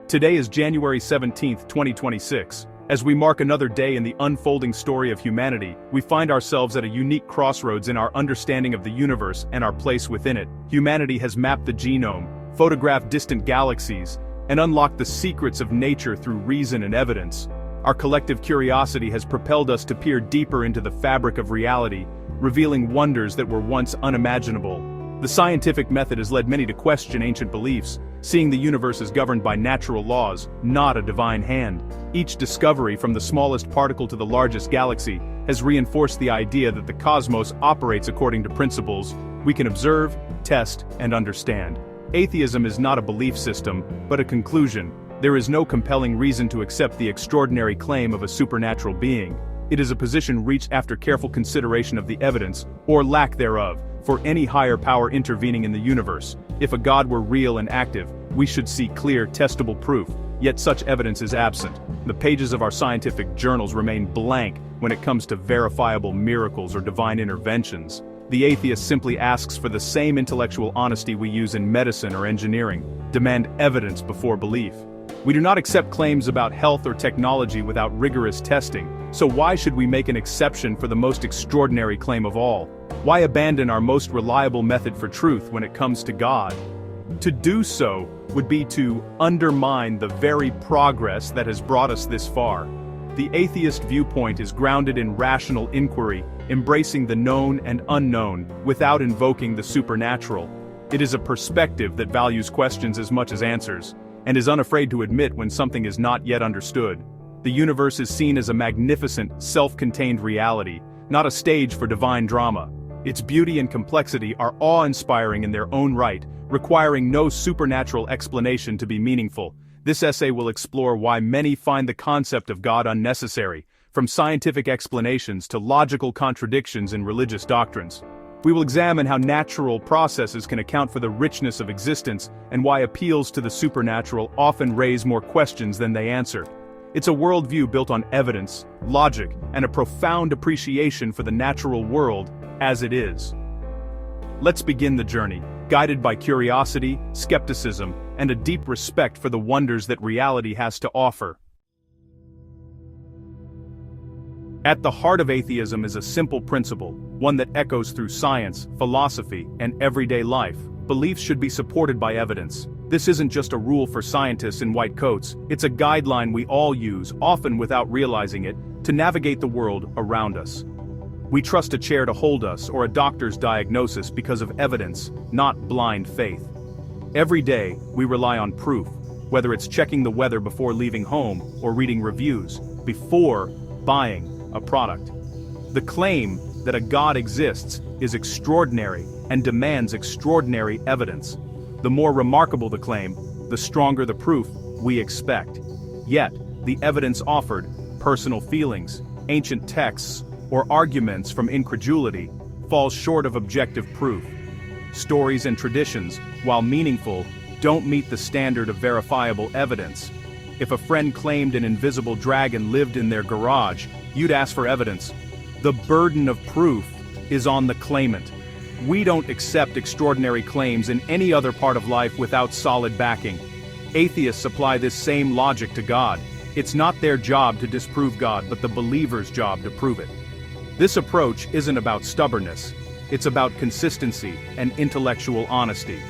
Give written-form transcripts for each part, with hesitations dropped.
Today is January 17, 2026. As we mark another day in the unfolding story of humanity, we find ourselves at a unique crossroads in our understanding of the universe and our place within it. Humanity has mapped the genome, photographed distant galaxies, and unlocked the secrets of nature through reason and evidence. Our collective curiosity has propelled us to peer deeper into the fabric of reality, revealing wonders that were once unimaginable. The scientific method has led many to question ancient beliefs, seeing the universe as governed by natural laws, not a divine hand. Each discovery, from the smallest particle to the largest galaxy, has reinforced the idea that the cosmos operates according to principles we can observe, test, and understand. Atheism is not a belief system, but a conclusion. There is no compelling reason to accept the extraordinary claim of a supernatural being. It is a position reached after careful consideration of the evidence, or lack thereof, for any higher power intervening in the universe. If a God were real and active, we should see clear, testable proof, yet such evidence is absent. The pages of our scientific journals remain blank when it comes to verifiable miracles or divine interventions. The atheist simply asks for the same intellectual honesty we use in medicine or engineering: demand evidence before belief. We do not accept claims about health or technology without rigorous testing, so why should we make an exception for the most extraordinary claim of all? Why abandon our most reliable method for truth when it comes to God? To do so would be to undermine the very progress that has brought us this far. The atheist viewpoint is grounded in rational inquiry, embracing the known and unknown without invoking the supernatural. It is a perspective that values questions as much as answers, and is unafraid to admit when something is not yet understood. The universe is seen as a magnificent, self-contained reality, not a stage for divine drama. Its beauty and complexity are awe-inspiring in their own right, requiring no supernatural explanation to be meaningful. This essay will explore why many find the concept of God unnecessary, from scientific explanations to logical contradictions in religious doctrines. We will examine how natural processes can account for the richness of existence and why appeals to the supernatural often raise more questions than they answer. It's a worldview built on evidence, logic, and a profound appreciation for the natural world as it is. Let's begin the journey, guided by curiosity, skepticism, and a deep respect for the wonders that reality has to offer. At the heart of atheism is a simple principle, one that echoes through science, philosophy, and everyday life. Beliefs should be supported by evidence. This isn't just a rule for scientists in white coats, it's a guideline we all use, often without realizing it, to navigate the world around us. We trust a chair to hold us or a doctor's diagnosis because of evidence, not blind faith. Every day, we rely on proof, whether it's checking the weather before leaving home or reading reviews before buying a product. The claim that a God exists is extraordinary and demands extraordinary evidence. The more remarkable the claim, the stronger the proof we expect. Yet, the evidence offered, personal feelings, ancient texts, or arguments from incredulity, falls short of objective proof. Stories and traditions, while meaningful, don't meet the standard of verifiable evidence. If a friend claimed an invisible dragon lived in their garage, you'd ask for evidence. The burden of proof is on the claimant. We don't accept extraordinary claims in any other part of life without solid backing. Atheists apply this same logic to God. It's not their job to disprove God, but the believer's job to prove it. This approach isn't about stubbornness. It's about consistency and intellectual honesty.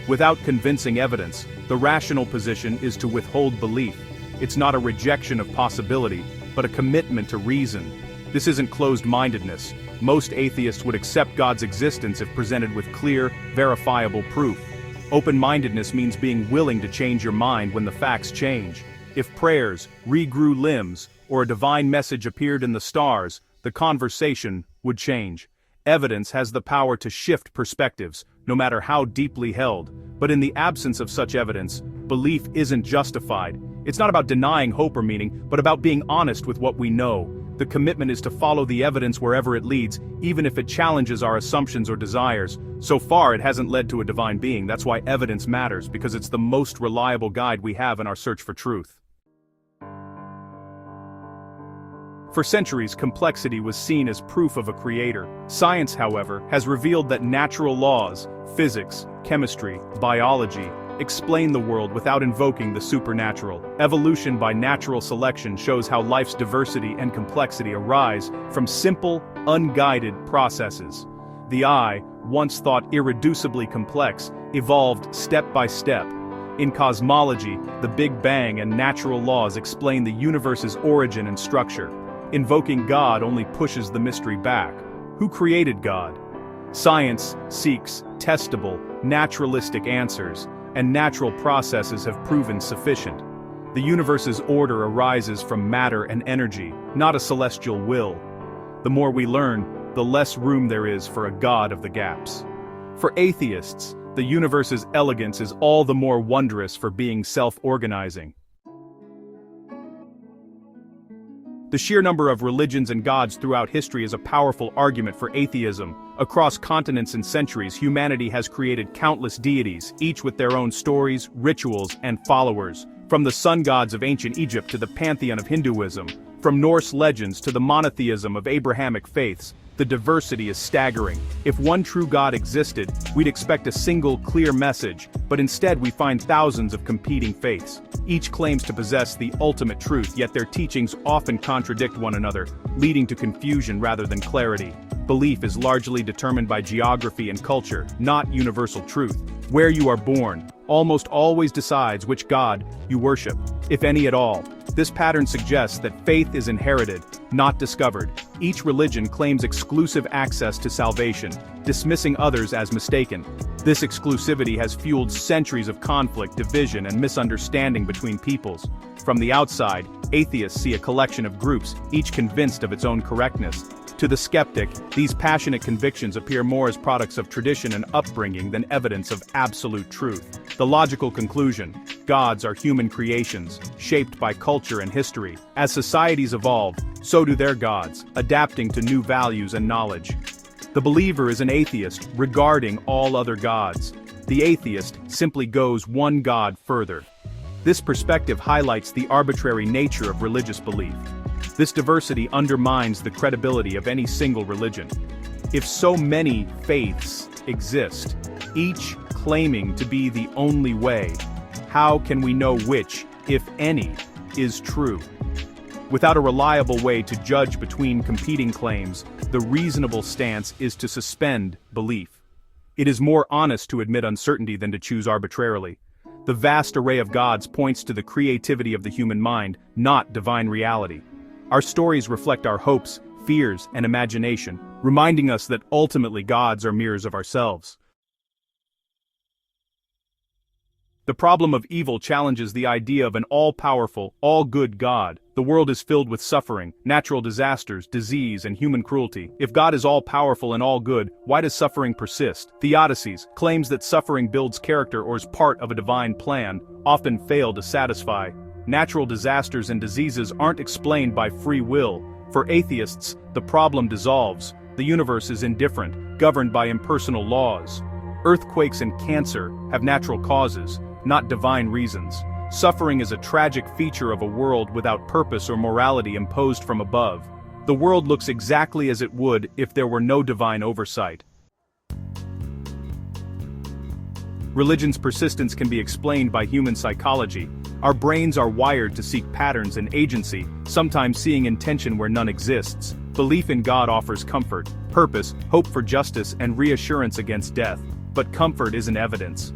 Without convincing evidence, the rational position is to withhold belief. It's not a rejection of possibility, but a commitment to reason. This isn't closed-mindedness. Most atheists would accept God's existence if presented with clear, verifiable proof. Open-mindedness means being willing to change your mind when the facts change. If prayers regrew limbs, or a divine message appeared in the stars, the conversation would change. Evidence has the power to shift perspectives, no matter how deeply held. But in the absence of such evidence, belief isn't justified. It's not about denying hope or meaning, but about being honest with what we know. The commitment is to follow the evidence wherever it leads, even if it challenges our assumptions or desires. So far, it hasn't led to a divine being. That's why evidence matters, because it's the most reliable guide we have in our search for truth. For centuries, complexity was seen as proof of a creator. Science, however, has revealed that natural laws, physics, chemistry, biology, explain the world without invoking the supernatural. Evolution by natural selection shows how life's diversity and complexity arise from simple, unguided processes. The I, once thought irreducibly complex, evolved step by step. In cosmology, the Big Bang and natural laws explain the universe's origin and structure. Invoking God only pushes the mystery back. Who created God? Science seeks testable, naturalistic answers, and natural processes have proven sufficient. The universe's order arises from matter and energy, not a celestial will. The more we learn, the less room there is for a God of the gaps. For atheists, the universe's elegance is all the more wondrous for being self-organizing. The sheer number of religions and gods throughout history is a powerful argument for atheism. Across continents and centuries, humanity has created countless deities, each with their own stories, rituals, and followers. From the sun gods of ancient Egypt to the pantheon of Hinduism, from Norse legends to the monotheism of Abrahamic faiths, the diversity is staggering. If one true God existed, we'd expect a single, clear message, but instead we find thousands of competing faiths. Each claims to possess the ultimate truth, yet their teachings often contradict one another, leading to confusion rather than clarity. Belief is largely determined by geography and culture, not universal truth. Where you are born almost always decides which God you worship, if any at all. This pattern suggests that faith is inherited, not discovered. Each religion claims exclusive access to salvation, dismissing others as mistaken. This exclusivity has fueled centuries of conflict, division, and misunderstanding between peoples. From the outside, atheists see a collection of groups, each convinced of its own correctness. To the skeptic, these passionate convictions appear more as products of tradition and upbringing than evidence of absolute truth. The logical conclusion: gods are human creations, shaped by culture and history. As societies evolve, so do their gods, adapting to new values and knowledge. The believer is an atheist, regarding all other gods. The atheist simply goes one god further. This perspective highlights the arbitrary nature of religious belief. This diversity undermines the credibility of any single religion. If so many faiths exist, each claiming to be the only way, how can we know which, if any, is true? Without a reliable way to judge between competing claims, the reasonable stance is to suspend belief. It is more honest to admit uncertainty than to choose arbitrarily. The vast array of gods points to the creativity of the human mind, not divine reality. Our stories reflect our hopes, fears, and imagination, reminding us that ultimately gods are mirrors of ourselves. The problem of evil challenges the idea of an all-powerful, all-good God. The world is filled with suffering, natural disasters, disease, and human cruelty. If God is all-powerful and all-good, why does suffering persist? Theodicies, claims that suffering builds character or is part of a divine plan, often fail to satisfy. Natural disasters and diseases aren't explained by free will. For atheists, the problem dissolves. The universe is indifferent, governed by impersonal laws. Earthquakes and cancer have natural causes, not divine reasons. Suffering is a tragic feature of a world without purpose or morality imposed from above. The world looks exactly as it would if there were no divine oversight. Religion's persistence can be explained by human psychology. Our brains are wired to seek patterns and agency, sometimes seeing intention where none exists. Belief in God offers comfort, purpose, hope for justice, and reassurance against death. But comfort isn't evidence.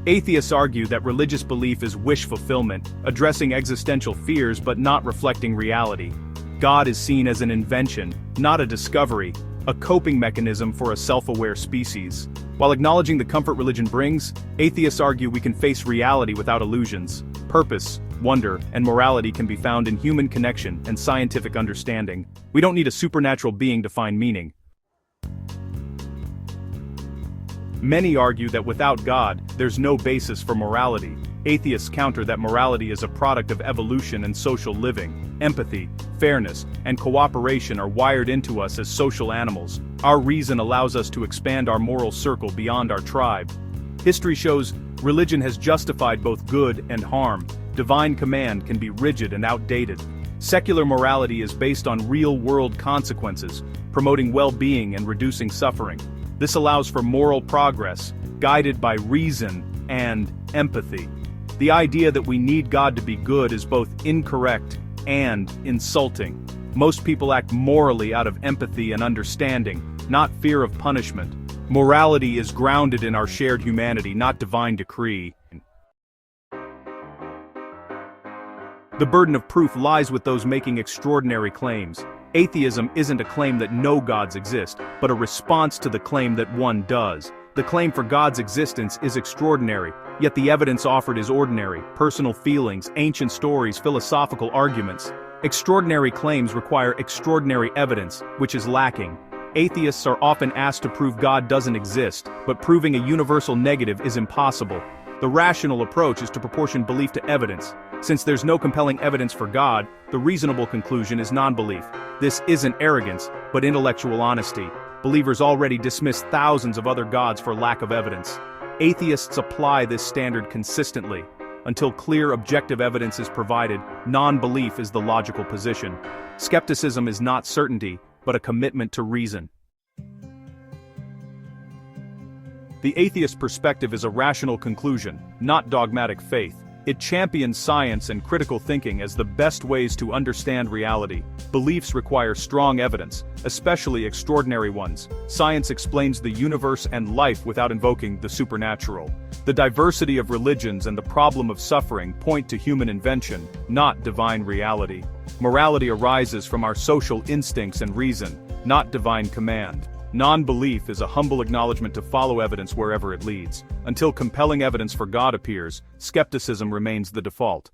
Atheists argue that religious belief is wish fulfillment, addressing existential fears but not reflecting reality. God is seen as an invention, not a discovery, a coping mechanism for a self-aware species. While acknowledging the comfort religion brings, atheists argue we can face reality without illusions. Purpose, wonder, and morality can be found in human connection and scientific understanding. We don't need a supernatural being to find meaning. Many argue that without God, there's no basis for morality. Atheists counter that morality is a product of evolution and social living. Empathy, fairness, and cooperation are wired into us as social animals. Our reason allows us to expand our moral circle beyond our tribe. History shows religion has justified both good and harm. Divine command can be rigid and outdated. Secular morality is based on real-world consequences, promoting well-being and reducing suffering. This allows for moral progress, guided by reason, and empathy. The idea that we need God to be good is both incorrect and insulting. Most people act morally out of empathy and understanding, not fear of punishment. Morality is grounded in our shared humanity, not divine decree. The burden of proof lies with those making extraordinary claims. Atheism isn't a claim that no gods exist, but a response to the claim that one does. The claim for God's existence is extraordinary, yet the evidence offered is ordinary: personal feelings, ancient stories, philosophical arguments. Extraordinary claims require extraordinary evidence, which is lacking. Atheists are often asked to prove God doesn't exist, but proving a universal negative is impossible. The rational approach is to proportion belief to evidence. Since there's no compelling evidence for God, the reasonable conclusion is non-belief. This isn't arrogance, but intellectual honesty. Believers already dismiss thousands of other gods for lack of evidence. Atheists apply this standard consistently. Until clear objective evidence is provided, non-belief is the logical position. Skepticism is not certainty, but a commitment to reason. The atheist perspective is a rational conclusion, not dogmatic faith. It champions science and critical thinking as the best ways to understand reality. Beliefs require strong evidence, especially extraordinary ones. Science explains the universe and life without invoking the supernatural. The diversity of religions and the problem of suffering point to human invention, not divine reality. Morality arises from our social instincts and reason, not divine command. Non-belief is a humble acknowledgement to follow evidence wherever it leads. Until compelling evidence for God appears, skepticism remains the default.